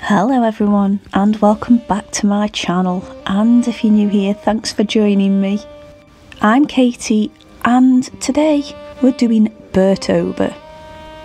Hello everyone and welcome back to my channel, and if you're new here, thanks for joining me. I'm Katie and today we're doing Bertober.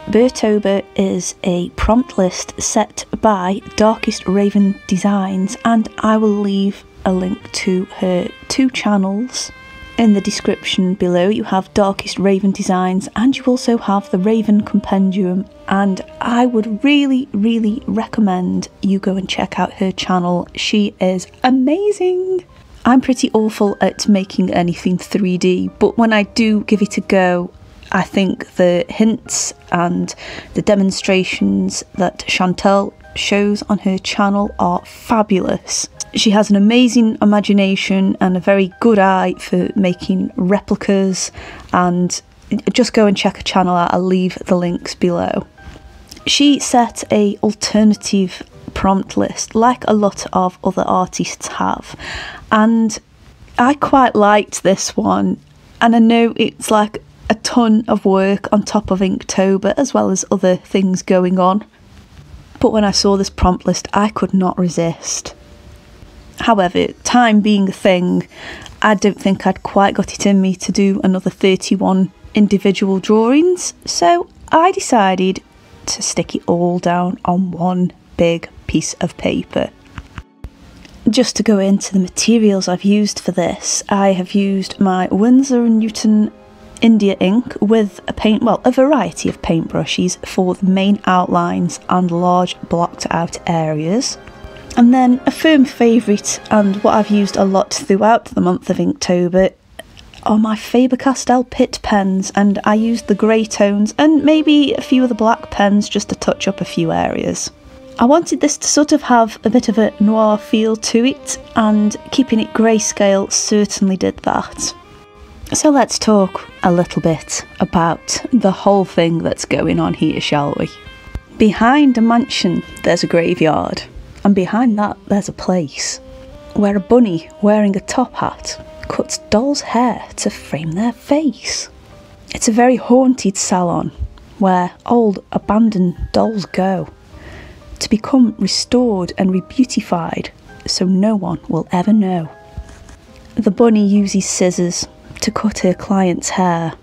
Bertober is a prompt list set by Darkest Raven Designs, and I will leave a link to her two channels in the description below. You have Darkest Raven Designs and you also have the Raven Compendium, and I would really recommend you go and check out her channel. She is amazing. I'm pretty awful at making anything 3D, but when I do give it a go, I think the hints and the demonstrations that Chantel shows on her channel are fabulous. She has an amazing imagination and a very good eye for making replicas, and just go and check her channel out. I'll leave the links below. She set a alternative prompt list like a lot of other artists have, and I quite liked this one, and I know it's like a ton of work on top of Inktober as well as other things going on, but when I saw this prompt list I could not resist. However, time being a thing, I don't think I'd quite got it in me to do another 31 individual drawings, so I decided to stick it all down on one big piece of paper. Just to go into the materials I've used for this, I have used my Winsor & Newton India ink with a variety of paintbrushes for the main outlines and large blocked out areas. And then a firm favourite, and what I've used a lot throughout the month of Inktober, are my Faber-Castell Pitt pens, and I used the grey tones and maybe a few of the black pens just to touch up a few areas. I wanted this to sort of have a bit of a noir feel to it, and keeping it grayscale certainly did that. So let's talk a little bit about the whole thing that's going on here, shall we? Behind a mansion there's a graveyard, and behind that there's a place where a bunny wearing a top hat cuts dolls' hair to frame their face. It's a very haunted salon where old abandoned dolls go to become restored and rebeautified so no one will ever know. The bunny uses scissors to cut her client's hair.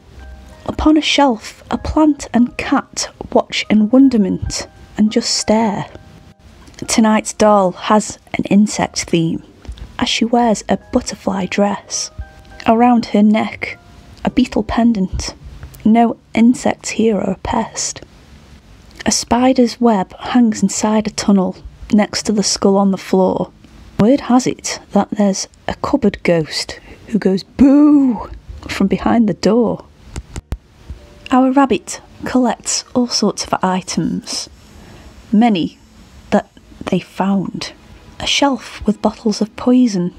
Upon a shelf, a plant and cat watch in wonderment and just stare. Tonight's doll has an insect theme as she wears a butterfly dress. Around her neck, a beetle pendant. No insects here are a pest. A spider's web hangs inside a tunnel next to the skull on the floor. Word has it that there's a cupboard ghost who goes boo from behind the door. Our rabbit collects all sorts of items, many that they found. A shelf with bottles of poison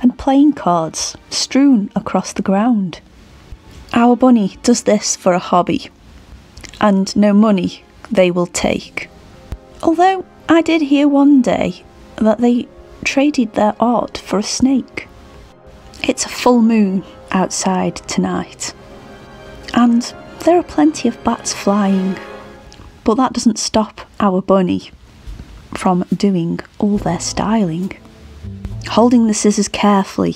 and playing cards strewn across the ground. Our bunny does this for a hobby, and no money they will take. Although I did hear one day that they traded their art for a snake. It's a full moon outside tonight, and there are plenty of bats flying, but that doesn't stop our bunny from doing all their styling. Holding the scissors carefully,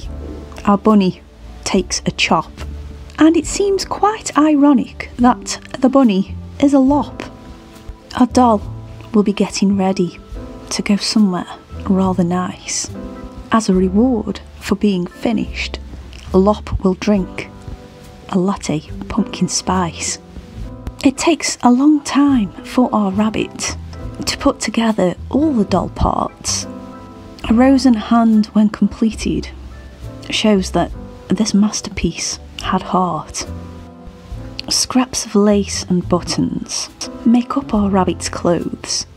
our bunny takes a chop, and it seems quite ironic that the bunny is a lop. Our doll will be getting ready to go somewhere rather nice. As a reward for being finished, Lop will drink a latte pumpkin spice. It takes a long time for our rabbit to put together all the doll parts. A rose in hand when completed shows that this masterpiece had heart. Scraps of lace and buttons make up our rabbit's clothes.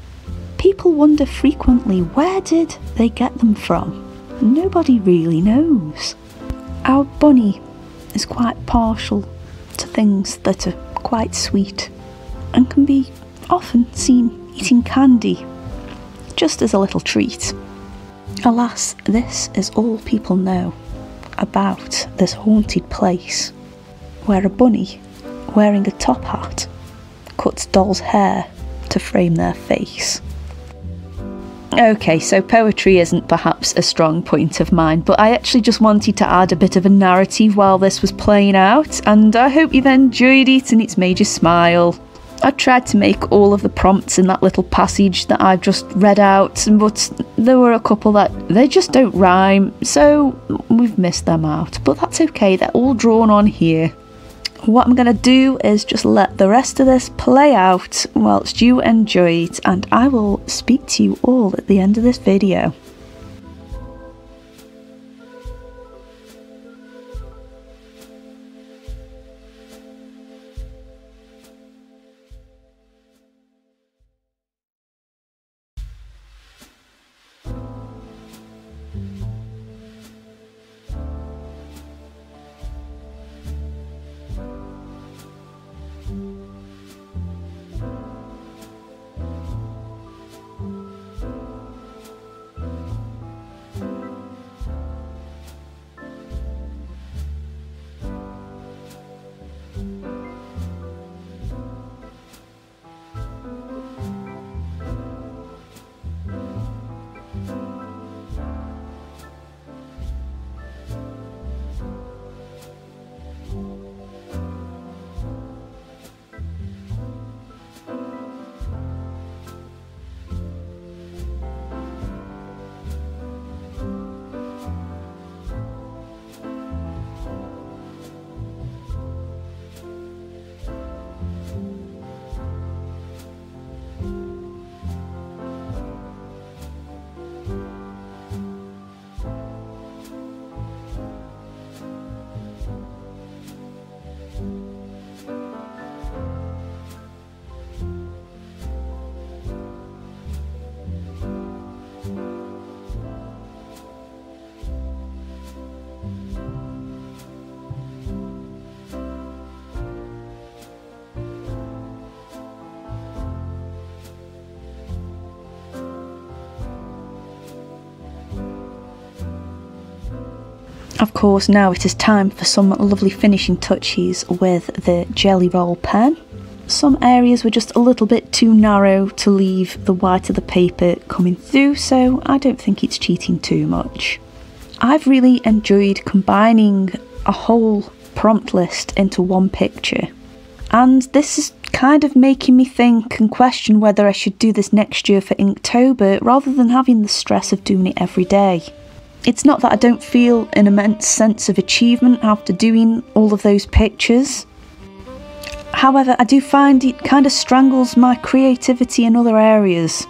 People wonder frequently, where did they get them from? Nobody really knows. Our bunny is quite partial to things that are quite sweet and can be often seen eating candy just as a little treat. Alas, this is all people know about this haunted place where a bunny wearing a top hat cuts dolls' hair to frame their face. Okay, so poetry isn't perhaps a strong point of mine, but I actually just wanted to add a bit of a narrative while this was playing out, and I hope you've enjoyed it and it's made you smile. I tried to make all of the prompts in that little passage that I've just read out, but there were a couple that they just don't rhyme, so we've missed them out, but that's okay, they're all drawn on here. What I'm going to do is just let the rest of this play out whilst you enjoy it, and I will speak to you all at the end of this video. Of course, now it is time for some lovely finishing touches with the Gelly Roll pen. Some areas were just a little bit too narrow to leave the white of the paper coming through, so I don't think it's cheating too much. I've really enjoyed combining a whole prompt list into one picture, and this is kind of making me think and question whether I should do this next year for Inktober rather than having the stress of doing it every day. It's not that I don't feel an immense sense of achievement after doing all of those pictures. However, I do find it kind of strangles my creativity in other areas.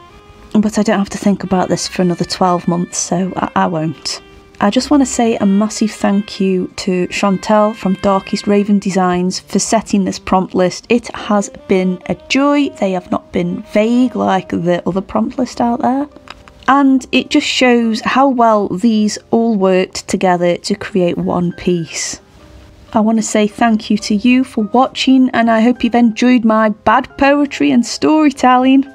But I don't have to think about this for another 12 months, so I won't. I just want to say a massive thank you to Chantel from Darkest Raven Designs for setting this prompt list. It has been a joy. They have not been vague like the other prompt list out there. And it just shows how well these all worked together to create one piece. I want to say thank you to you for watching, and I hope you've enjoyed my bad poetry and storytelling.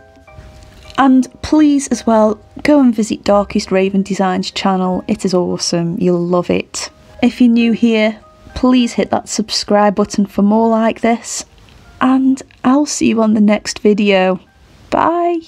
And please as well, go and visit Darkest Raven Designs channel, it is awesome, you'll love it. If you're new here, please hit that subscribe button for more like this, and I'll see you on the next video. Bye!